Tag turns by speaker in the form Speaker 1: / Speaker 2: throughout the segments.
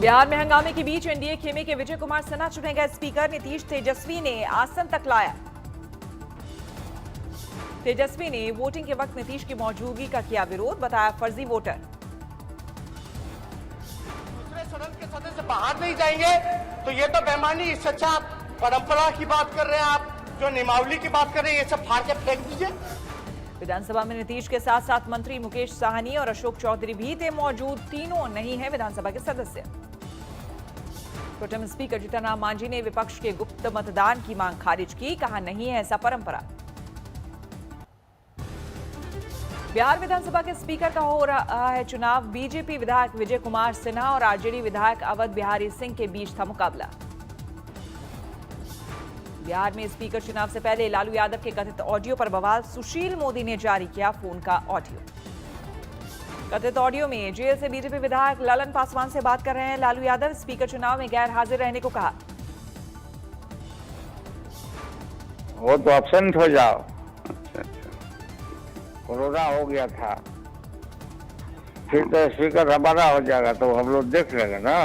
Speaker 1: बिहार में हंगामे के बीच एनडीए खेमे के विजय कुमार सिन्हा चुने गए स्पीकर नीतीश तेजस्वी ने आसन तक लाया। तेजस्वी ने वोटिंग के वक्त नीतीश की मौजूदगी का किया विरोध, बताया फर्जी वोटर।
Speaker 2: दूसरे सदन के सदस्य बाहर नहीं जाएंगे तो ये तो बेईमानी। इससे अच्छा आप परंपरा की बात कर रहे हैं, आप जो नियमावली की बात कर रहे हैं, ये सब फाड़ के फेंक दीजिए।
Speaker 1: विधानसभा में नीतीश के साथ साथ मंत्री मुकेश साहनी और अशोक चौधरी भी थे मौजूद। तीनों नहीं है विधानसभा के सदस्य। प्रोटेम स्पीकर जीतनराम मांझी ने विपक्ष के गुप्त मतदान की मांग खारिज की, कहा नहीं है ऐसा परंपरा। बिहार विधानसभा के स्पीकर का हो रहा है चुनाव। बीजेपी विधायक विजय कुमार सिन्हा और आरजेडी विधायक अवध बिहारी सिंह के बीच था मुकाबला। बिहार में स्पीकर चुनाव से पहले लालू यादव के कथित ऑडियो पर बवाल। सुशील मोदी ने जारी किया फोन का ऑडियो। कथित ऑडियो में जेल से बीजेपी विधायक ललन पासवान से बात कर रहे हैं लालू यादव। स्पीकर चुनाव में गैर हाजिर रहने को कहा।
Speaker 3: वो तो एब्सेंट हो जाओ। अच्छा, कोरोना हो गया था, फिर तो स्पीकर हमारा हो जाएगा तो हम लोग देख लेंगे ना।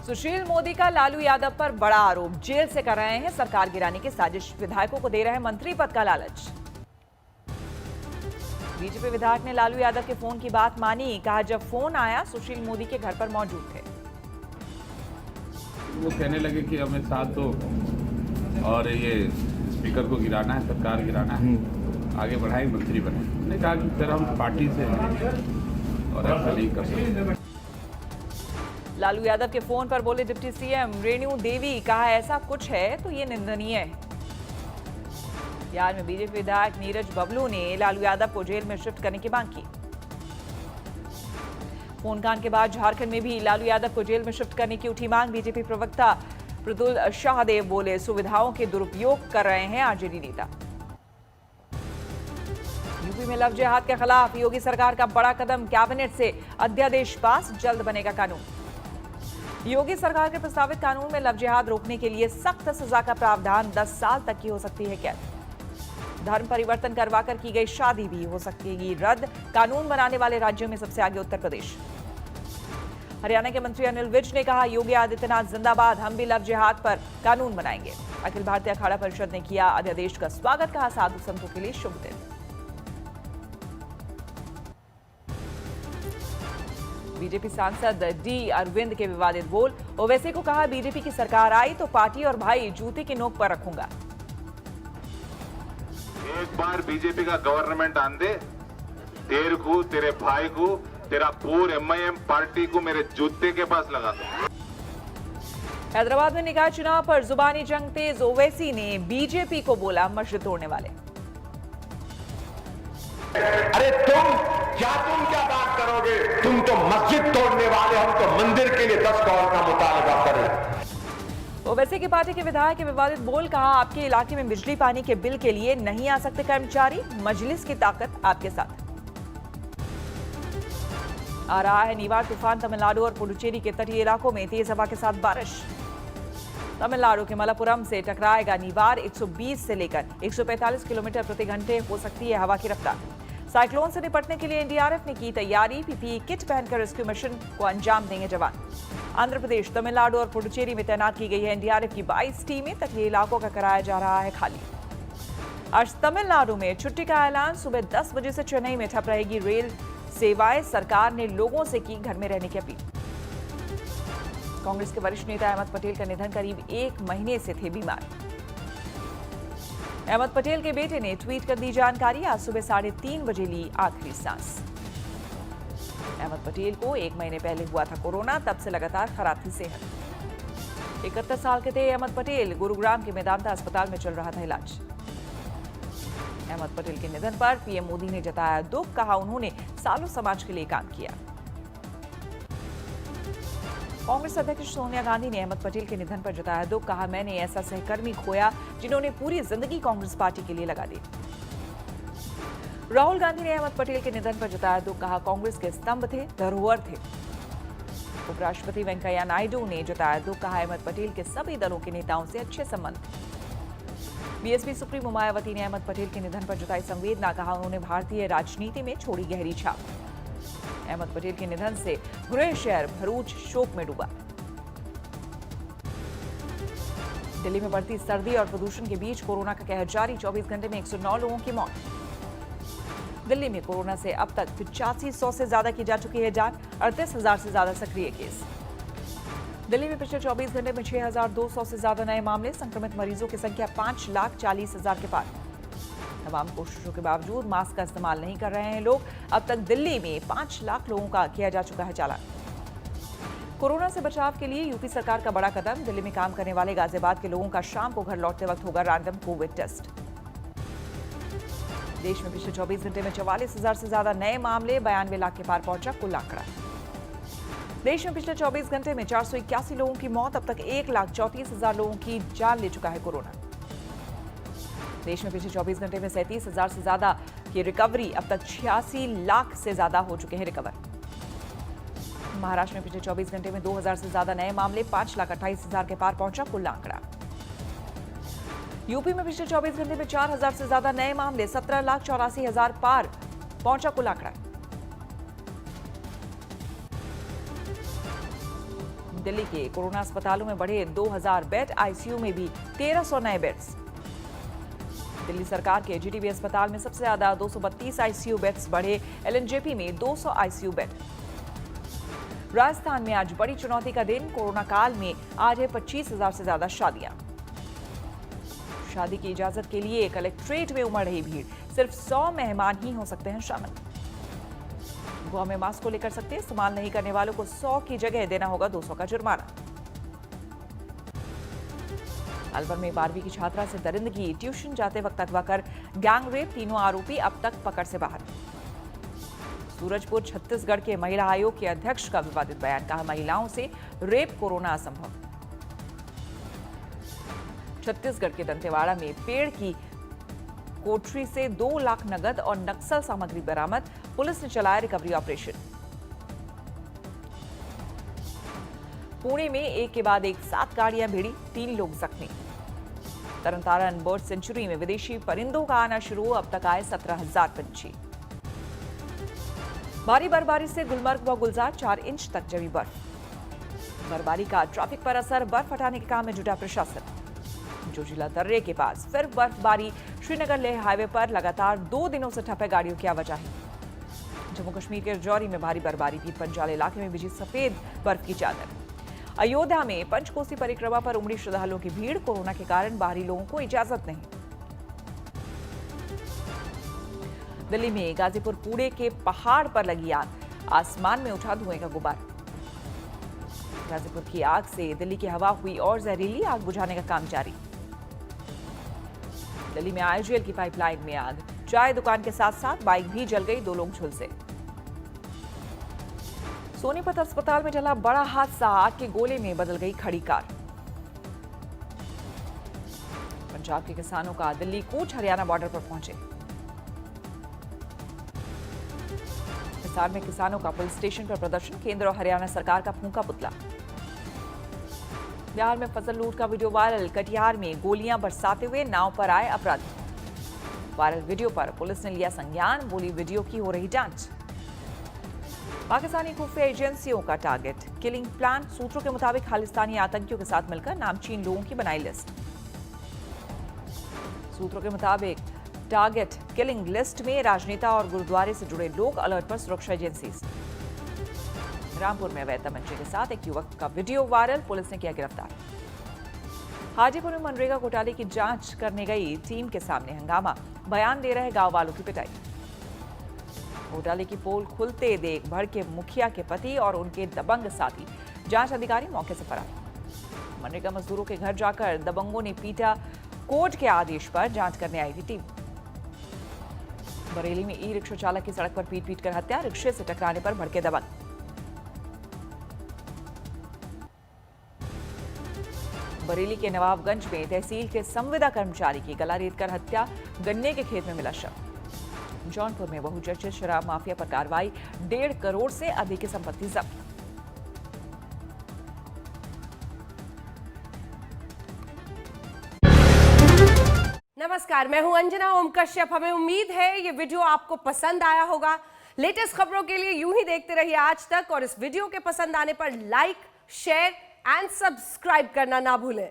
Speaker 1: सुशील मोदी का लालू यादव पर बड़ा आरोप। जेल से कर रहे हैं सरकार गिराने की साजिश। विधायकों को दे रहे हैं मंत्री पद का लालच। बीजेपी विधायक ने लालू यादव के फोन की बात मानी, कहा जब फोन आया सुशील मोदी के घर पर मौजूद थे।
Speaker 4: वो कहने लगे कि हमें साथ दो और ये स्पीकर को गिराना है, सरकार गिराना है, आगे बढ़ाए मंत्री बने। मैंने कहा कि सर हम पार्टी से हैं और ऐसा नहीं कर सकते।
Speaker 1: लालू यादव के फोन पर बोले डिप्टी सीएम रेणु देवी, कहा ऐसा कुछ है तो ये निंदनीय है। बिहार में बीजेपी विधायक नीरज बबलू ने लालू यादव को जेल में शिफ्ट करने की मांग की। फोन कांड के बाद झारखंड में भी लालू यादव को जेल में शिफ्ट करने की उठी मांग। बीजेपी प्रवक्ता प्रदुल शाहदेव बोले सुविधाओं के दुरुपयोग कर रहे हैं आरजेडी नेता। यूपी में लव जिहाद के खिलाफ योगी सरकार का बड़ा कदम। कैबिनेट से अध्यादेश पास, जल्द बनेगा कानून। योगी सरकार के प्रस्तावित कानून में लव जिहाद रोकने के लिए सख्त सजा का प्रावधान। 10 साल तक की हो सकती है कैद। धर्म परिवर्तन करवाकर की गई शादी भी हो सकती रद्द। कानून बनाने वाले राज्यों में सबसे आगे उत्तर प्रदेश। हरियाणा के मंत्री अनिल विज ने कहा योगी आदित्यनाथ जिंदाबाद, हम भी लव जिहाद पर कानून बनाएंगे। अखिल भारतीय अखाड़ा परिषद ने किया अध्यादेश का स्वागत, कहा साधु संतों के लिए शुभ दिन। बीजेपी सांसद डी अरविंद के विवादित बोल। ओवैसी को कहा बीजेपी की सरकार आई तो पार्टी और भाई जूते की नोक पर रखूंगा।
Speaker 5: एक बार बीजेपी का गवर्नमेंट आन दे, तेरे को, तेरे भाई को, तेरा पूरे एमआईएम पार्टी को मेरे जूते के पास लगा दो।
Speaker 1: हैदराबाद में निकाय चुनाव पर जुबानी जंग तेज। ओवैसी ने बीजेपी को बोला मस्जिद तोड़ने वाले।
Speaker 6: अरे तुम क्या बात करोगे? तुम तो मस्जिद तोड़ने वाले, हम तो मंदिर के लिए 10 करोड़ का मुतालबा करें।
Speaker 1: ओवैसी की पार्टी के विधायक के विवादित बोल। कहा आपके इलाके में बिजली पानी के बिल के लिए नहीं आ सकते कर्मचारी, मजलिस की ताकत आपके साथ। आ रहा है निवार तूफान। तमिलनाडु और पुडुचेरी के तटीय इलाकों में तेज हवा के साथ बारिश। तमिलनाडु के मलप्पुरम से टकराएगा निवार। 120 से लेकर 145 किलोमीटर प्रति घंटे हो सकती है हवा की रफ्तार। साइक्लोन से निपटने के लिए एनडीआरएफ ने की तैयारी। पीपीई किट पहनकर रेस्क्यू मिशन को अंजाम देंगे जवान। आंध्र प्रदेश, तमिलनाडु और पुडुचेरी में तैनात की गई है एनडीआरएफ की 22 टीमें। तटीय इलाकों का कराया जा रहा है खाली। आज तमिलनाडु में छुट्टी का ऐलान। सुबह 10 बजे से चेन्नई में ठप रहेगी रेल सेवाएं। सरकार ने लोगों से की घर में रहने की अपील। कांग्रेस के वरिष्ठ नेता अहमद पटेल का निधन, करीब 1 महीने से थे बीमार। अहमद पटेल के बेटे ने ट्वीट कर दी जानकारी। आज सुबह 3:30 बजे ली आखिरी सांस। अहमद पटेल को 1 महीने पहले हुआ था कोरोना, तब से लगातार खराब थी सेहत। 71 साल के थे अहमद पटेल। गुरुग्राम के मेदांता अस्पताल में चल रहा था इलाज। अहमद पटेल के निधन पर पीएम मोदी ने जताया दुख। कहा उन्होंने सालों समाज के लिए काम किया। कांग्रेस अध्यक्ष सोनिया गांधी ने अहमद पटेल के निधन पर जताया दुख। कहा मैंने ऐसा सहकर्मी खोया जिन्होंने पूरी जिंदगी कांग्रेस पार्टी के लिए लगा दी। राहुल गांधी ने अहमद पटेल के निधन पर जताया दुख। कहा कांग्रेस के स्तंभ थे, धरोहर थे। उपराष्ट्रपति वेंकैया नायडू ने जताया दुख। कहा अहमद पटेल के सभी दलों के नेताओं से अच्छे संबंध। बीएसपी सुप्रीमो मायावती ने अहमद पटेल के निधन पर जताई संवेदना। कहा उन्होंने भारतीय राजनीति में छोड़ी गहरी छाप। अहमद पटेल के निधन से पूरे शहर भरूच शोक में डूबा। दिल्ली में बढ़ती सर्दी और प्रदूषण के बीच कोरोना का कहर जारी। 24 घंटे में 109 लोगों की मौत। दिल्ली में कोरोना से अब तक 8500 से ज्यादा की जा चुकी है जांच। 38,000 से ज्यादा सक्रिय केस। दिल्ली में पिछले 24 घंटे में 6,200 से ज्यादा नए मामले। संक्रमित मरीजों की संख्या 5,40,000 के पार। तमाम कोशिशों के बावजूद मास्क का इस्तेमाल नहीं कर रहे हैं लोग। अब तक दिल्ली में 5 लाख लोगों का किया जा चुका है चालान। कोरोना से बचाव के लिए यूपी सरकार का बड़ा कदम। दिल्ली में काम करने वाले गाजियाबाद के लोगों का शाम को घर लौटते वक्त होगा रैंडम कोविड टेस्ट। देश में पिछले 24 घंटे में 44,000 से ज्यादा नए मामले। 92 लाख के पार पहुंचा कुल आंकड़ा। देश में पिछले 24 घंटे में 481 लोगों की मौत। अब तक 1,34,000 लोगों की जान ले चुका है कोरोना। देश में पिछले 24 घंटे में 37,000 से ज्यादा की रिकवरी। अब तक 86 लाख से ज्यादा हो चुके हैं रिकवर। महाराष्ट्र में पिछले 24 घंटे में 2,000 से ज्यादा नए मामले। 5,28,000 के पार पहुंचा कुल आंकड़ा। यूपी में पिछले 24 घंटे में 4,000 से ज्यादा नए मामले। 17,84,000 पार पहुंचा कुल आंकड़ा। दिल्ली के कोरोना अस्पतालों में बढ़े 2,000 बेड। आईसीयू में भी 1,300 नए बेड्स। दिल्ली सरकार के जीटीबी अस्पताल में सबसे ज्यादा 232 आईसीयू बेड्स बढ़े। एलएनजेपी में 200 आईसीयू बेड। राजस्थान में आज बड़ी चुनौती का दिन। कोरोना काल में आज है 25,000 से ज्यादा शादियां। शादी की इजाजत के लिए कलेक्ट्रेट में उमड़ रही भीड़। सिर्फ 100 मेहमान ही हो सकते हैं शामिल। गोवा में मास्क को लेकर सख्ती। इस्तेमाल नहीं करने वालों को 100 की जगह देना होगा 200 का जुर्माना। अलवर में 12वीं की छात्रा से दरिंदगी। ट्यूशन जाते वक्त अगवा कर गैंग रेप। तीनों आरोपी अब तक पकड़ से बाहर। सूरजपुर छत्तीसगढ़ के महिला आयोग के अध्यक्ष का विवादित बयान। कहा महिलाओं से रेप कोरोना असंभव। छत्तीसगढ़ के दंतेवाड़ा में पेड़ की कोठरी से 2 लाख नगद और नक्सल सामग्री बरामद। पुलिस ने चलाया रिकवरी ऑपरेशन। पुणे में एक के बाद एक 7 गाड़ियां भिड़ी। 3 लोग जख्मी। तरनतारन बर्ड सेंचुरी में विदेशी परिंदों का आना शुरू। अब तक आए 17,000 पंछी। भारी बर्फबारी से गुलमर्ग व गुलजार 4 इंच तक जमी बर्फ। बर्फबारी का ट्रैफिक पर असर। बर्फ हटाने के काम में जुटा प्रशासन। जोजिला दर्रे के पास फिर बर्फबारी। श्रीनगर लेह हाईवे पर लगातार 2 दिनों से ठप है गाड़ियों की आवाजाही। जम्मू कश्मीर के रजौरी में भारी बर्फबारी। पीर पंजाल इलाके में बिछी सफेद बर्फ की चादर। अयोध्या में पंचकोसी परिक्रमा पर उमड़ी श्रद्धालुओं की भीड़। कोरोना के कारण बाहरी लोगों को इजाजत नहीं। दिल्ली में गाजीपुर कूड़े के पहाड़ पर लगी आग। आसमान में उठा धुएं का गुब्बार। गाजीपुर की आग से दिल्ली की हवा हुई और जहरीली। आग बुझाने का काम जारी। दिल्ली में आईजीएल की पाइपलाइन में आग। चाय दुकान के साथ साथ बाइक भी जल गई। 2 लोग झुलसे। सोनीपत अस्पताल में चला बड़ा हादसा। आग के गोले में बदल गई खड़ी कार। पंजाब के किसानों का दिल्ली कूच हरियाणा बॉर्डर पर पहुंचे। हिसार में किसानों का पुलिस स्टेशन पर प्रदर्शन। केंद्र और हरियाणा सरकार का फूंका पुतला। बिहार में फसल लूट का वीडियो वायरल। कटिहार में गोलियां बरसाते हुए नाव पर आए अपराधी। वायरल वीडियो पर पुलिस ने लिया संज्ञान। बोली वीडियो की हो रही जांच। पाकिस्तानी खुफिया एजेंसियों का टारगेट किलिंग प्लान। सूत्रों के मुताबिक खालिस्तानी आतंकियों के साथ मिलकर नामचीन लोगों की बनाई लिस्ट। सूत्रों के मुताबिक टारगेट किलिंग लिस्ट में राजनेता और गुरुद्वारे से जुड़े लोग। अलर्ट पर सुरक्षा एजेंसी। रामपुर में अवैध तमंचे के साथ एक युवक का वीडियो वायरल। पुलिस ने किया गिरफ्तार। हाजीपुर में मनरेगा घोटाले की जांच करने गई टीम के सामने हंगामा। बयान दे रहे गांव वालों की पिटाई। घोटाले की पोल खुलते देख भड़के मुखिया के पति और उनके दबंग साथी। जांच अधिकारी मौके से फरार। मनरेगा मजदूरों के घर जाकर दबंगों ने पीटा। कोर्ट के आदेश पर जांच करने आई थी टीम। बरेली में ई रिक्शा चालक की सड़क पर पीट कर हत्या। रिक्शे से टकराने पर भड़के दबंग। बरेली के नवाबगंज में तहसील के संविदा कर्मचारी की गला रेतकर हत्या। गन्ने के खेत में मिला शव। जौनपुर में बहुचर्चित शराब माफिया पर कार्रवाई। 1.5 करोड़ से अधिक की संपत्ति जब्त।
Speaker 7: नमस्कार, मैं हूं अंजना ओम कश्यप। हमें उम्मीद है ये वीडियो आपको पसंद आया होगा। लेटेस्ट खबरों के लिए यूं ही देखते रहिए आज तक, और इस वीडियो के पसंद आने पर लाइक, शेयर एंड सब्सक्राइब करना ना भूलें।